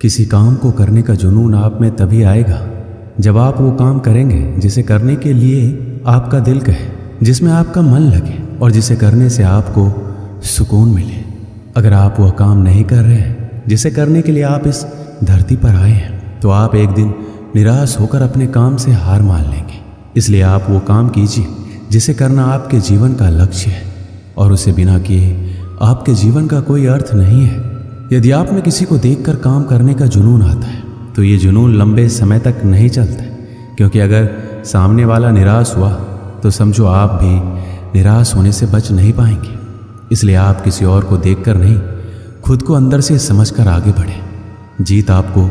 किसी काम को करने का जुनून आप में तभी आएगा जब आप वो काम करेंगे जिसे करने के लिए आपका दिल कहे, जिसमें आपका मन लगे और जिसे करने से आपको सुकून मिले। अगर आप वह काम नहीं कर रहे हैं जिसे करने के लिए आप इस धरती पर आए हैं, तो आप एक दिन निराश होकर अपने काम से हार मान लेंगे। इसलिए आप वो काम कीजिए जिसे करना आपके जीवन का लक्ष्य है, और उसे बिना किए आपके जीवन का कोई अर्थ नहीं है। यदि आप में किसी को देखकर काम करने का जुनून आता है, तो ये जुनून लंबे समय तक नहीं चलता, क्योंकि अगर सामने वाला निराश हुआ तो समझो आप भी निराश होने से बच नहीं पाएंगे। इसलिए आप किसी और को देखकर नहीं, खुद को अंदर से समझकर आगे बढ़ें। जीत आपको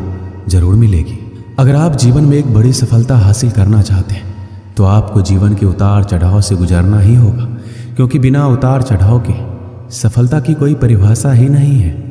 जरूर मिलेगी। अगर आप जीवन में एक बड़ी सफलता हासिल करना चाहते हैं, तो आपको जीवन के उतार चढ़ाव से गुजरना ही होगा, क्योंकि बिना उतार चढ़ाव के सफलता की कोई परिभाषा ही नहीं है।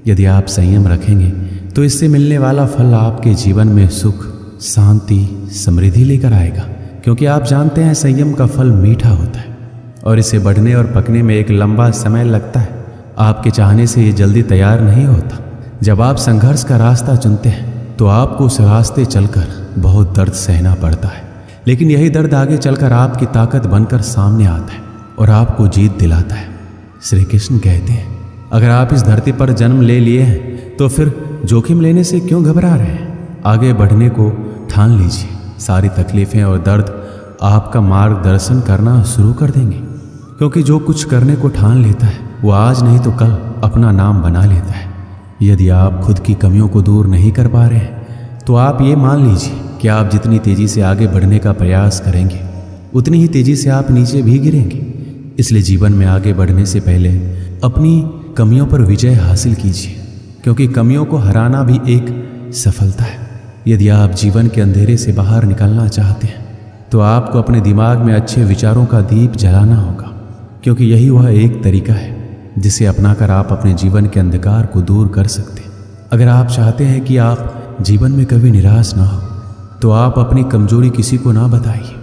यदि आप संयम रखेंगे तो इससे मिलने वाला फल आपके जीवन में सुख, शांति, समृद्धि लेकर आएगा, क्योंकि आप जानते हैं संयम का फल मीठा होता है और इसे बढ़ने और पकने में एक लंबा समय लगता है। आपके चाहने से ये जल्दी तैयार नहीं होता। जब आप संघर्ष का रास्ता चुनते हैं तो आपको उस रास्ते चलकर बहुत दर्द सहना पड़ता है, लेकिन यही दर्द आगे चलकर आपकी ताकत बनकर सामने आता है और आपको जीत दिलाता है। श्री कृष्ण कहते हैं, अगर आप इस धरती पर जन्म ले लिए हैं तो फिर जोखिम लेने से क्यों घबरा रहे हैं? आगे बढ़ने को ठान लीजिए। सारी तकलीफें और दर्द आपका मार्गदर्शन करना शुरू कर देंगे, क्योंकि जो कुछ करने को ठान लेता है वो आज नहीं तो कल अपना नाम बना लेता है। यदि आप खुद की कमियों को दूर नहीं कर पा रहे हैं, तो आप ये मान लीजिए कि आप जितनी तेजी से आगे बढ़ने का प्रयास करेंगे, उतनी ही तेजी से आप नीचे भी गिरेंगे। इसलिए जीवन में आगे बढ़ने से पहले अपनी कमियों पर विजय हासिल कीजिए, क्योंकि कमियों को हराना भी एक सफलता है। यदि आप जीवन के अंधेरे से बाहर निकलना चाहते हैं, तो आपको अपने दिमाग में अच्छे विचारों का दीप जलाना होगा, क्योंकि यही वह एक तरीका है जिसे अपनाकर आप अपने जीवन के अंधकार को दूर कर सकते हैं। अगर आप चाहते हैं कि आप जीवन में कभी निराश ना हो, तो आप अपनी कमजोरी किसी को ना बताइए,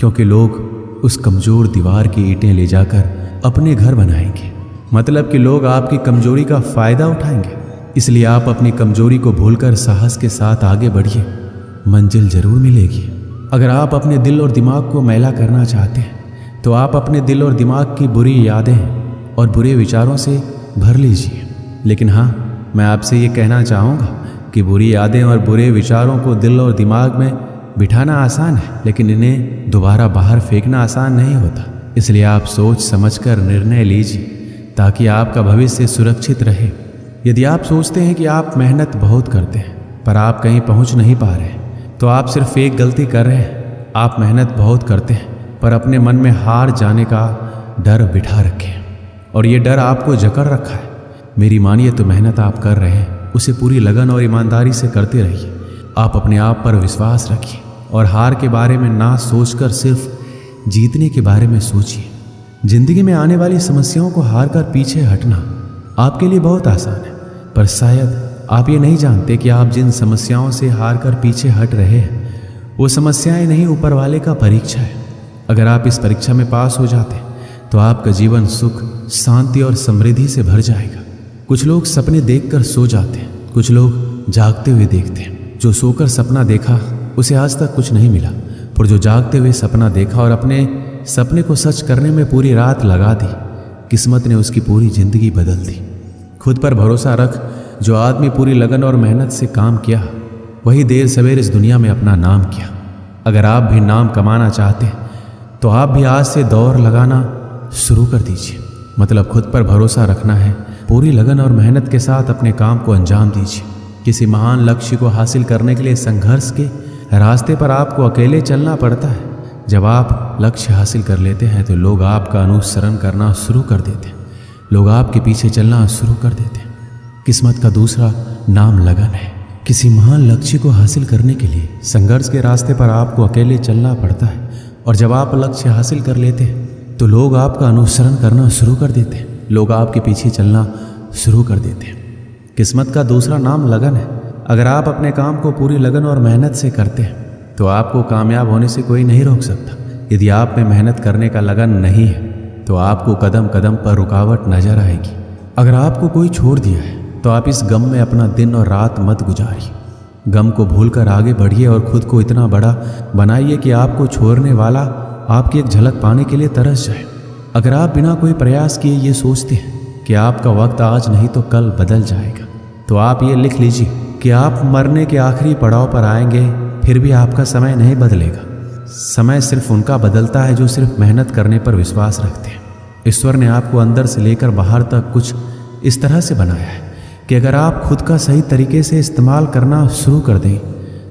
क्योंकि लोग उस कमजोर दीवार की ईंटें ले जाकर अपने घर बनाएंगे। मतलब कि लोग आपकी कमजोरी का फायदा उठाएंगे। इसलिए आप अपनी कमजोरी को भूलकर साहस के साथ आगे बढ़िए, मंजिल जरूर मिलेगी। अगर आप अपने दिल और दिमाग को मैला करना चाहते हैं, तो आप अपने दिल और दिमाग की बुरी यादें और बुरे विचारों से भर लीजिए। लेकिन हाँ, मैं आपसे ये कहना चाहूँगा कि बुरी यादें और बुरे विचारों को दिल और दिमाग में बिठाना आसान है, लेकिन इन्हें दोबारा बाहर फेंकना आसान नहीं होता। इसलिए आप सोच समझकर निर्णय लीजिए, ताकि आपका भविष्य सुरक्षित रहे। यदि आप सोचते हैं कि आप मेहनत बहुत करते हैं पर आप कहीं पहुंच नहीं पा रहे हैं, तो आप सिर्फ एक गलती कर रहे हैं। आप मेहनत बहुत करते हैं पर अपने मन में हार जाने का डर बिठा रखे हैं, और ये डर आपको जकड़ रखा है। मेरी मानिए तो मेहनत आप कर रहे हैं, उसे पूरी लगन और ईमानदारी से करते रहिए। आप अपने आप पर विश्वास रखिए और हार के बारे में ना सोचकर सिर्फ जीतने के बारे में सोचिए। जिंदगी में आने वाली समस्याओं को हार कर पीछे हटना आपके लिए बहुत आसान है, पर शायद आप ये नहीं जानते कि आप जिन समस्याओं से हार कर पीछे हट रहे हैं, वो समस्याएं नहीं, ऊपर वाले का परीक्षा है। अगर आप इस परीक्षा में पास हो जाते हैं, तो आपका जीवन सुख, शांति और समृद्धि से भर जाएगा। कुछ लोग सपने देखकर सो जाते हैं, कुछ लोग जागते हुए देखते हैं। जो सोकर सपना देखा उसे आज तक कुछ नहीं मिला, पर जो जागते हुए सपना देखा और अपने सपने को सच करने में पूरी रात लगा दी, किस्मत ने उसकी पूरी जिंदगी बदल दी। खुद पर भरोसा रख। जो आदमी पूरी लगन और मेहनत से काम किया, वही देर सवेर इस दुनिया में अपना नाम किया। अगर आप भी नाम कमाना चाहते हैं, तो आप भी आज से दौड़ लगाना शुरू कर दीजिए। मतलब खुद पर भरोसा रखना है, पूरी लगन और मेहनत के साथ अपने काम को अंजाम दीजिए। किसी महान लक्ष्य को हासिल करने के लिए संघर्ष के रास्ते पर आपको अकेले चलना पड़ता है। जब आप लक्ष्य हासिल कर लेते हैं, तो लोग आपका अनुसरण करना शुरू कर देते हैं, लोग आपके पीछे चलना शुरू कर देते हैं। किस्मत का दूसरा नाम लगन है। किसी महान लक्ष्य को हासिल करने के लिए संघर्ष के रास्ते पर आपको अकेले चलना पड़ता है, और जब आप लक्ष्य हासिल कर लेते हैं, तो लोग आपका अनुसरण करना शुरू कर देते हैं, लोग आपके पीछे चलना शुरू कर देते हैं। किस्मत का दूसरा नाम लगन है। अगर आप अपने काम को पूरी लगन और मेहनत से करते हैं, तो आपको कामयाब होने से कोई नहीं रोक सकता। यदि आप में मेहनत करने का लगन नहीं है, तो आपको कदम कदम पर रुकावट नजर आएगी। अगर आपको कोई छोड़ दिया है, तो आप इस गम में अपना दिन और रात मत गुजारिए। गम को भूलकर आगे बढ़िए और खुद को इतना बड़ा बनाइए कि आपको छोड़ने वाला आपकी एक झलक पाने के लिए तरस जाए। अगर आप बिना कोई प्रयास किए ये सोचते हैं कि आपका वक्त आज नहीं तो कल बदल जाएगा, तो आप ये लिख लीजिए कि आप मरने के आखिरी पड़ाव पर आएंगे, फिर भी आपका समय नहीं बदलेगा। समय सिर्फ उनका बदलता है जो सिर्फ मेहनत करने पर विश्वास रखते हैं। ईश्वर ने आपको अंदर से लेकर बाहर तक कुछ इस तरह से बनाया है कि अगर आप खुद का सही तरीके से इस्तेमाल करना शुरू कर दें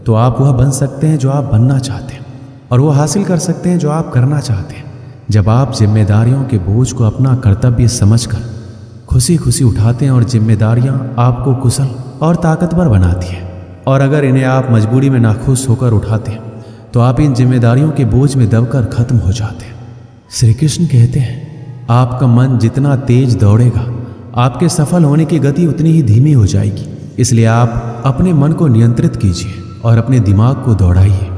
तो आप वह बन सकते हैं जो आप बनना चाहते हैं, और वो हासिल कर सकते हैं जो आप करना चाहते हैं। जब आप जिम्मेदारियों के बोझ को अपना कर्तव्य समझकर खुशी खुशी उठाते हैं और जिम्मेदारियां आपको कुशल और ताकतवर बनाती हैं, और अगर इन्हें आप मजबूरी में नाखुश होकर उठाते हैं तो आप इन जिम्मेदारियों के बोझ में दबकर खत्म हो जाते हैं। श्री कृष्ण कहते हैं, आपका मन जितना तेज दौड़ेगा आपके सफल होने की गति उतनी ही धीमी हो जाएगी। इसलिए आप अपने मन को नियंत्रित कीजिए और अपने दिमाग को दौड़ाइए।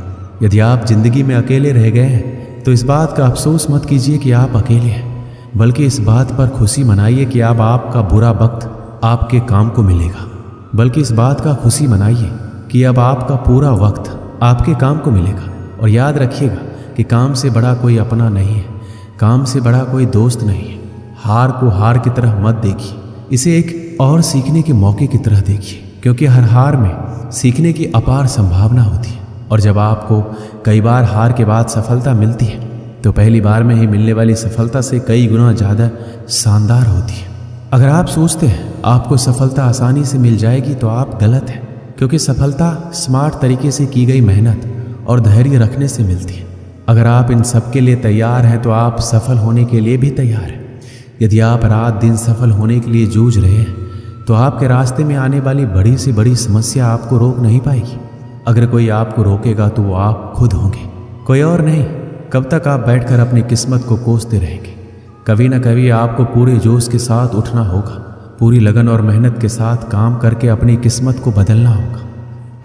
यदि आप जिंदगी में अकेले रह गए हैं तो इस बात का अफसोस मत कीजिए कि आप अकेले हैं, बल्कि इस बात पर खुशी मनाइए कि अब आपका बुरा वक्त आपके काम को मिलेगा। बल्कि इस बात का खुशी मनाइए कि अब आपका पूरा वक्त आपके काम को मिलेगा। और याद रखिएगा कि काम से बड़ा कोई अपना नहीं है, काम से बड़ा कोई दोस्त नहीं है। हार को हार की तरह मत देखिए, इसे एक और सीखने के मौके की तरह देखिए, क्योंकि हर हार में सीखने की अपार संभावना होती है। और जब आपको कई बार हार के बाद सफलता मिलती है तो पहली बार में ही मिलने वाली सफलता से कई गुना ज़्यादा शानदार होती है। अगर आप सोचते हैं आपको सफलता आसानी से मिल जाएगी तो आप गलत हैं, क्योंकि सफलता स्मार्ट तरीके से की गई मेहनत और धैर्य रखने से मिलती है। अगर आप इन सब के लिए तैयार हैं तो आप सफल होने के लिए भी तैयार हैं। यदि आप रात दिन सफल होने के लिए जूझ रहे हैं तो आपके रास्ते में आने वाली बड़ी से बड़ी समस्या आपको रोक नहीं पाएगी। अगर कोई आपको रोकेगा तो वो आप खुद होंगे, कोई और नहीं। कब तक आप बैठकर अपनी किस्मत को कोसते रहेंगे? कभी न कभी आपको पूरे जोश के साथ उठना होगा, पूरी लगन और मेहनत के साथ काम करके अपनी किस्मत को बदलना होगा।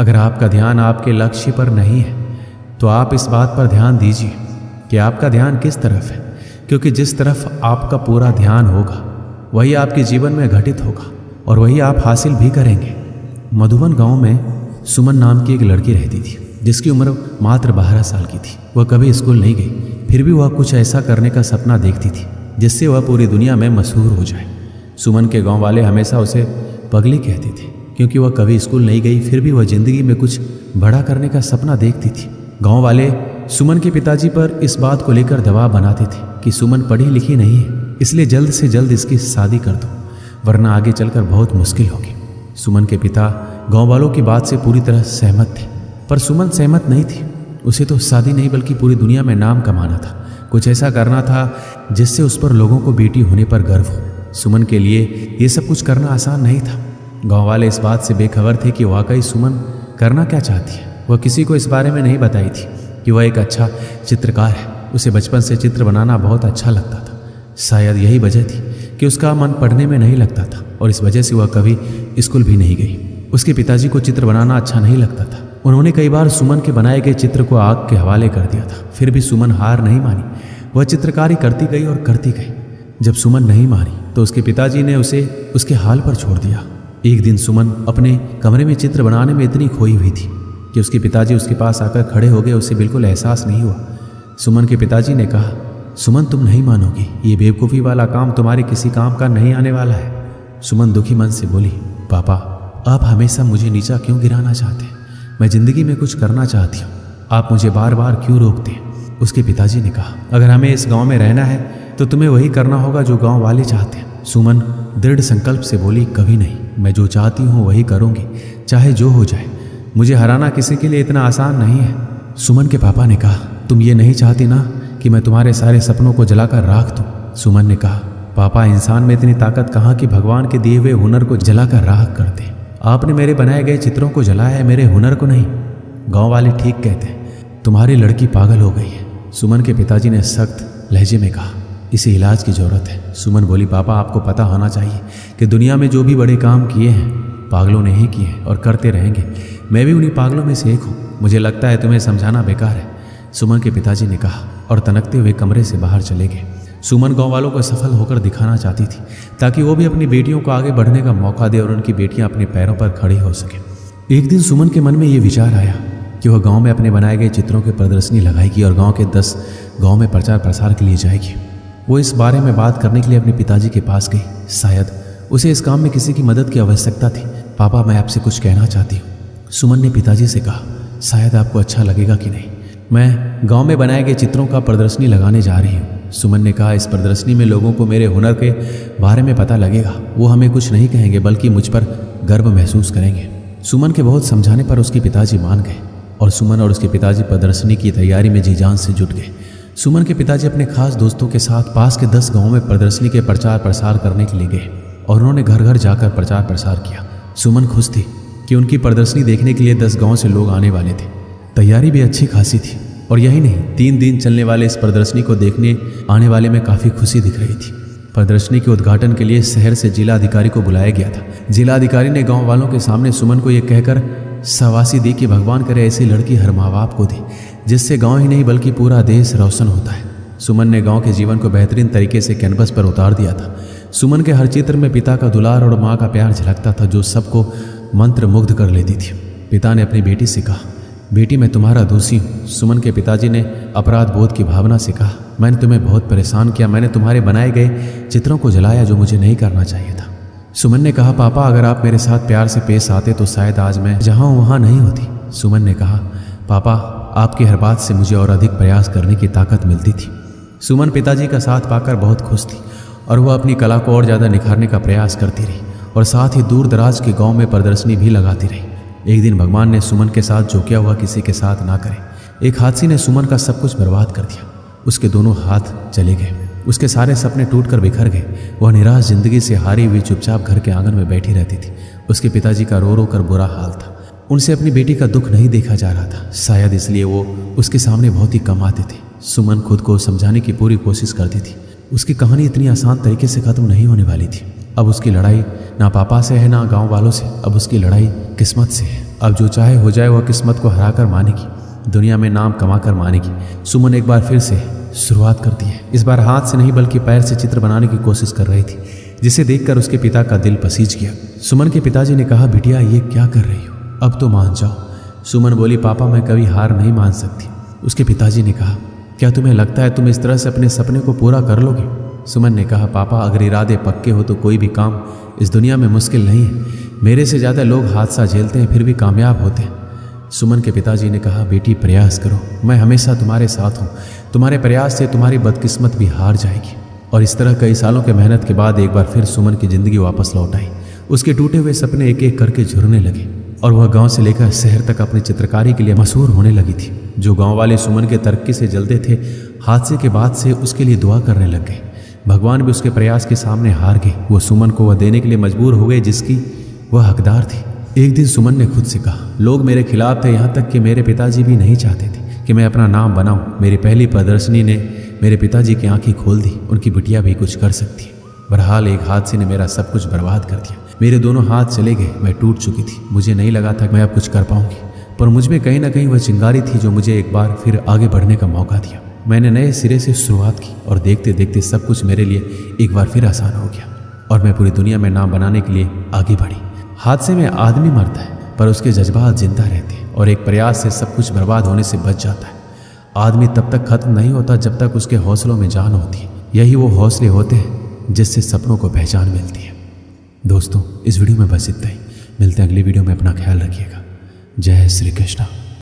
अगर आपका ध्यान आपके लक्ष्य पर नहीं है तो आप इस बात पर ध्यान दीजिए कि आपका ध्यान किस तरफ है, क्योंकि जिस तरफ आपका पूरा ध्यान होगा वही आपके जीवन में घटित होगा और वही आप हासिल भी करेंगे। मधुबन गांव में सुमन नाम की एक लड़की रहती थी जिसकी उम्र मात्र 12 साल की थी। वह कभी स्कूल नहीं गई, फिर भी वह कुछ ऐसा करने का सपना देखती थी जिससे वह पूरी दुनिया में मशहूर हो जाए। सुमन के गांव वाले हमेशा उसे पगली कहते थे, क्योंकि वह कभी स्कूल नहीं गई, फिर भी वह जिंदगी में कुछ बड़ा करने का सपना देखती थी। गांव वाले सुमन के पिताजी पर इस बात को लेकर दबाव बनाते थे कि सुमन पढ़ी लिखी नहीं है, इसलिए जल्द से जल्द इसकी शादी कर दो, वरना आगे चलकर बहुत मुश्किल होगी। सुमन के पिता गांव वालों की बात से पूरी तरह सहमत थे, पर सुमन सहमत नहीं थी। उसे तो शादी नहीं बल्कि पूरी दुनिया में नाम कमाना था, कुछ ऐसा करना था जिससे उस पर लोगों को बेटी होने पर गर्व हो। सुमन के लिए ये सब कुछ करना आसान नहीं था। गांव वाले इस बात से बेखबर थे कि वाकई सुमन करना क्या चाहती है। वह किसी को इस बारे में नहीं बताई थी कि वह एक अच्छा चित्रकार है। उसे बचपन से चित्र बनाना बहुत अच्छा लगता था। शायद यही वजह थी कि उसका मन पढ़ने में नहीं लगता था और इस वजह से वह कभी स्कूल भी नहीं गई। उसके पिताजी को चित्र बनाना अच्छा नहीं लगता था। उन्होंने कई बार सुमन के बनाए गए चित्र को आग के हवाले कर दिया था, फिर भी सुमन हार नहीं मानी। वह चित्रकारी करती गई और करती गई। जब सुमन नहीं मानी तो उसके पिताजी ने उसे उसके हाल पर छोड़ दिया। एक दिन सुमन अपने कमरे में चित्र बनाने में इतनी खोई हुई थी कि उसके पिताजी उसके पास आकर खड़े हो गए। उसे बिल्कुल एहसास नहीं हुआ। सुमन के पिताजी ने कहा, सुमन तुम नहीं मानोगी, ये बेवकूफ़ी वाला काम तुम्हारे किसी काम का नहीं आने वाला है। सुमन दुखी मन से बोली, पापा आप हमेशा मुझे नीचा क्यों गिराना चाहते हैं? मैं ज़िंदगी में कुछ करना चाहती हूँ, आप मुझे बार बार क्यों रोकते हैं? उसके पिताजी ने कहा, अगर हमें इस गांव में रहना है तो तुम्हें वही करना होगा जो गांव वाले चाहते हैं। सुमन दृढ़ संकल्प से बोली, कभी नहीं, मैं जो चाहती हूँ वही करूँगी, चाहे जो हो जाए। मुझे हराना किसी के लिए इतना आसान नहीं है। सुमन के पापा ने कहा, तुम ये नहीं चाहती ना कि मैं तुम्हारे सारे सपनों को जलाकर राख दूँ? सुमन ने कहा, पापा इंसान में इतनी ताकत कहाँ कि भगवान के दिए हुए हुनर को जलाकर राख कर दे। आपने मेरे बनाए गए चित्रों को जलाया है, मेरे हुनर को नहीं। गांव वाले ठीक कहते हैं, तुम्हारी लड़की पागल हो गई है। सुमन के पिताजी ने सख्त लहजे में कहा, इसे इलाज की ज़रूरत है। सुमन बोली, पापा आपको पता होना चाहिए कि दुनिया में जो भी बड़े काम किए हैं पागलों ने ही किए हैं और करते रहेंगे। मैं भी उन्हीं पागलों में से एक हूँ। मुझे लगता है तुम्हें समझाना बेकार है, सुमन के पिताजी ने कहा और तनकते हुए कमरे से बाहर चले गए। सुमन गांव वालों को सफल होकर दिखाना चाहती थी ताकि वो भी अपनी बेटियों को आगे बढ़ने का मौका दे और उनकी बेटियां अपने पैरों पर खड़ी हो सके। एक दिन सुमन के मन में ये विचार आया कि वह गांव में अपने बनाए गए चित्रों की प्रदर्शनी लगाएगी और गांव के 10 गांव में प्रचार प्रसार के लिए जाएगी। वो इस बारे में बात करने के लिए अपने पिताजी के पास गई। शायद उसे इस काम में किसी की मदद की आवश्यकता थी। पापा, मैं आपसे कुछ कहना चाहती हूँ, सुमन ने पिताजी से कहा। शायद आपको अच्छा लगेगा कि नहीं, मैं गांव में बनाए गए चित्रों का प्रदर्शनी लगाने जा रही हूँ। सुमन ने कहा, इस प्रदर्शनी में लोगों को मेरे हुनर के बारे में पता लगेगा। वो हमें कुछ नहीं कहेंगे बल्कि मुझ पर गर्व महसूस करेंगे। सुमन के बहुत समझाने पर उसके पिताजी मान गए और सुमन और उसके पिताजी प्रदर्शनी की तैयारी में जी जान से जुट गए। सुमन के पिताजी अपने खास दोस्तों के साथ पास के 10 गाँवों में प्रदर्शनी के प्रचार प्रसार करने के लिए गए और उन्होंने घर घर जाकर प्रचार प्रसार किया। सुमन खुश थी कि उनकी प्रदर्शनी देखने के लिए 10 गाँव से लोग आने वाले थे। तैयारी भी अच्छी खासी थी और यही नहीं, 3 दिन चलने वाले इस प्रदर्शनी को देखने आने वाले में काफ़ी खुशी दिख रही थी। प्रदर्शनी के उद्घाटन के लिए शहर से जिला अधिकारी को बुलाया गया था। जिला अधिकारी ने गांव वालों के सामने सुमन को यह कहकर शाबाशी दी कि भगवान करे ऐसी लड़की हर माँ बाप को दे जिससे गांव ही नहीं बल्कि पूरा देश रोशन होता है। सुमन ने गांव के जीवन को बेहतरीन तरीके से कैनवस पर उतार दिया था। सुमन के हर चित्र में पिता का दुलार और माँ का प्यार झलकता था जो सबको मंत्र मुग्ध कर लेती थी। पिता ने अपनी बेटी से कहा, बेटी मैं तुम्हारा दोषी हूँ। सुमन के पिताजी ने अपराध बोध की भावना से कहा, मैंने तुम्हें बहुत परेशान किया, मैंने तुम्हारे बनाए गए चित्रों को जलाया जो मुझे नहीं करना चाहिए था। सुमन ने कहा, पापा अगर आप मेरे साथ प्यार से पेश आते तो शायद आज मैं जहाँ हूँ वहाँ नहीं होती। सुमन ने कहा, पापा आपकी हर बात से मुझे और अधिक प्रयास करने की ताकत मिलती थी। सुमन पिताजी का साथ पाकर बहुत खुश थी और वह अपनी कला को और ज़्यादा निखारने का प्रयास करती रही और साथ ही दूर दराज के गाँव में प्रदर्शनी भी लगाती रही। एक दिन भगवान ने सुमन के साथ जो किया हुआ किसी के साथ ना करे। एक हादसे ने सुमन का सब कुछ बर्बाद कर दिया। उसके दोनों हाथ चले गए, उसके सारे सपने टूटकर बिखर गए। वह निराश जिंदगी से हारी हुई चुपचाप घर के आंगन में बैठी रहती थी। उसके पिताजी का रो रो कर बुरा हाल था। उनसे अपनी बेटी का दुख नहीं देखा जा रहा था, शायद इसलिए वो उसके सामने बहुत ही कम आते थे। सुमन खुद को समझाने की पूरी कोशिश करती थी। उसकी कहानी इतनी आसान तरीके से खत्म नहीं होने वाली थी। अब उसकी लड़ाई ना पापा से है ना गांव वालों से, अब उसकी लड़ाई किस्मत से है। अब जो चाहे हो जाए वह किस्मत को हराकर मानेगी, दुनिया में नाम कमाकर मानेगी। सुमन एक बार फिर से शुरुआत करती है। इस बार हाथ से नहीं बल्कि पैर से चित्र बनाने की कोशिश कर रही थी, जिसे देखकर उसके पिता का दिल पसीज गया। सुमन के पिताजी ने कहा, बिटिया ये क्या कर रही हो, अब तो मान जाओ। सुमन बोली, पापा मैं कभी हार नहीं मान सकती। उसके पिताजी ने कहा, क्या तुम्हें लगता है तुम इस तरह से अपने सपने को पूरा कर लोगे? सुमन ने कहा, पापा अगर इरादे पक्के हो तो कोई भी काम इस दुनिया में मुश्किल नहीं है। मेरे से ज़्यादा लोग हादसा झेलते हैं फिर भी कामयाब होते हैं। सुमन के पिताजी ने कहा, बेटी प्रयास करो, मैं हमेशा तुम्हारे साथ हूँ। तुम्हारे प्रयास से तुम्हारी बदकिस्मत भी हार जाएगी। और इस तरह कई सालों के मेहनत के बाद एक बार फिर सुमन की ज़िंदगी वापस लौट आई। उसके टूटे हुए सपने एक एक करके झुरने लगे और वह गांव से लेकर शहर तक अपनी चित्रकारी के लिए मशहूर होने लगी थी। जो गांव वाले सुमन के तरक्की से जलते थे, हादसे के बाद से उसके लिए दुआ करने लग गए। भगवान भी उसके प्रयास के सामने हार गए। वो सुमन को वह देने के लिए मजबूर हो गए जिसकी वह हकदार थी। एक दिन सुमन ने खुद से कहा, लोग मेरे खिलाफ थे, यहाँ तक कि मेरे पिताजी भी नहीं चाहते थे कि मैं अपना नाम बनाऊं। मेरी पहली प्रदर्शनी ने मेरे पिताजी की आंखें खोल दी। उनकी बिटिया भी कुछ कर सकती है। बहरहाल एक हादसे ने मेरा सब कुछ बर्बाद कर दिया। मेरे दोनों हाथ चले गए, मैं टूट चुकी थी। मुझे नहीं लगा था कि मैं अब कुछ कर पाऊंगी, पर मुझ में कहीं ना कहीं वह चिंगारी थी जो मुझे एक बार फिर आगे बढ़ने का मौका दिया। मैंने नए सिरे से शुरुआत की और देखते देखते सब कुछ मेरे लिए एक बार फिर आसान हो गया और मैं पूरी दुनिया में नाम बनाने के लिए आगे बढ़ी। हादसे में आदमी मरता है पर उसके जज्बात जिंदा रहते हैं और एक प्रयास से सब कुछ बर्बाद होने से बच जाता है। आदमी तब तक खत्म नहीं होता जब तक उसके हौसलों में जान होती है। यही वो हौसले होते हैं जिससे सपनों को पहचान मिलती है। दोस्तों इस वीडियो में बस इतना ही। मिलते हैं अगली वीडियो में। अपना ख्याल रखिएगा। जय श्री कृष्ण।